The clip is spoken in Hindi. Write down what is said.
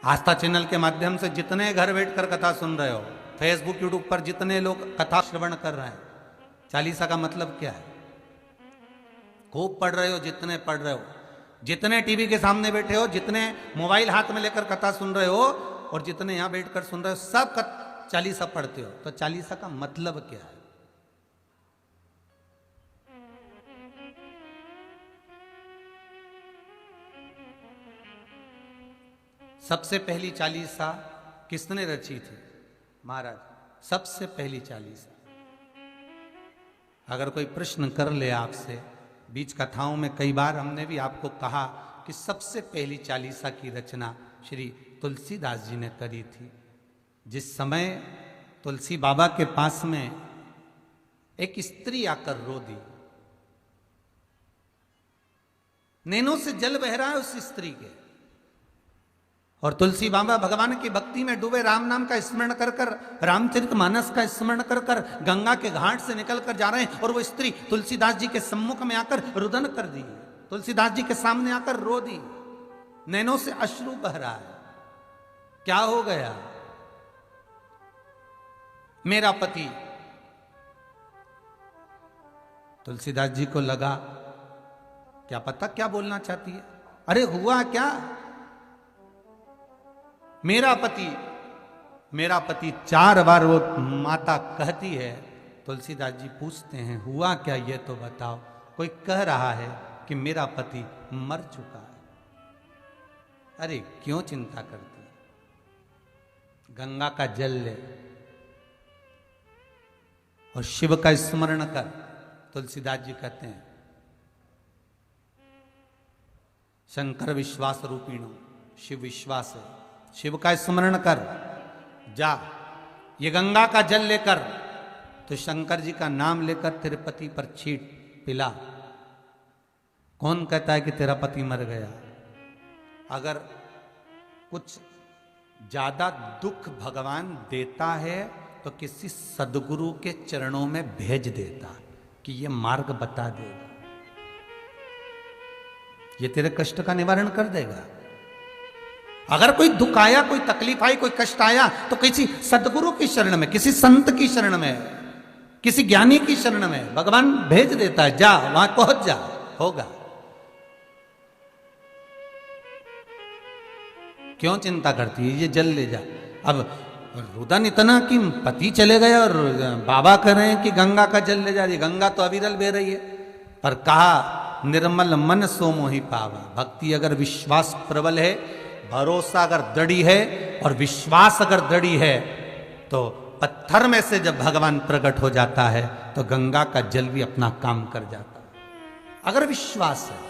आस्था चैनल के माध्यम से जितने घर बैठकर कथा सुन रहे हो, फेसबुक यूट्यूब पर जितने लोग कथा श्रवण कर रहे हैं, चालीसा का मतलब क्या है? खूब पढ़ रहे हो, जितने पढ़ रहे हो, जितने टीवी के सामने बैठे हो, जितने मोबाइल हाथ में लेकर कथा सुन रहे हो और जितने यहां बैठकर सुन रहे हो, सब चालीसा पढ़ते हो। तो चालीसा का मतलब क्या है? सबसे पहली चालीसा किसने रची थी? महाराज, सबसे पहली चालीसा। अगर कोई प्रश्न कर ले आपसे, बीच कथाओं में कई बार हमने भी आपको कहा कि सबसे पहली चालीसा की रचना श्री तुलसीदास जी ने करी थी। जिस समय तुलसी बाबा के पास में एक स्त्री आकर रो दी, नैनों से जल बह रहा है उस स्त्री के, और तुलसी बाबा भगवान की भक्ति में डूबे, राम नाम का स्मरण कर कर, रामचरितमानस का स्मरण कर कर गंगा के घाट से निकल कर जा रहे हैं, और वो स्त्री तुलसीदास जी के सम्मुख में आकर रुदन कर दी, तुलसीदास जी के सामने आकर रो दी, नैनों से अश्रु बह रहा है। क्या हो गया? मेरा पति। तुलसीदास जी को लगा क्या पता क्या बोलना चाहती है। अरे हुआ क्या? मेरा पति, मेरा पति, 4 बार वो माता कहती है। तुलसीदास जी पूछते हैं हुआ क्या, ये तो बताओ। कोई कह रहा है कि मेरा पति मर चुका है। अरे क्यों चिंता करती है? गंगा का जल ले और शिव का स्मरण कर। तुलसीदास जी कहते हैं शंकर विश्वास रूपीणो, शिव विश्वास है, शिव का स्मरण कर, जा ये गंगा का जल लेकर तो शंकर जी का नाम लेकर तेरे पति पर छीट पिला। कौन कहता है कि तेरा पति मर गया? अगर कुछ ज्यादा दुख भगवान देता है तो किसी सदगुरु के चरणों में भेज देता कि ये मार्ग बता देगा, ये तेरे कष्ट का निवारण कर देगा। अगर कोई दुख आया, कोई तकलीफ आई, कोई कष्ट आया तो किसी सदगुरु की शरण में, किसी संत की शरण में, किसी ज्ञानी की शरण में भगवान भेज देता है, जा वहां पहुंच जा, होगा। क्यों चिंता करती है? ये जल ले जा। अब रुदन इतना कि पति चले गए और बाबा कह रहे हैं कि गंगा का जल ले जा रही। गंगा तो अविरल बह रही है, पर कहा निर्मल मन सो मोहि पावा। भक्ति अगर विश्वास प्रबल है, भरोसा अगर दृढ़ी है और विश्वास अगर दृढ़ी है, तो पत्थर में से जब भगवान प्रकट हो जाता है तो गंगा का जल भी अपना काम कर जाता है। अगर विश्वास है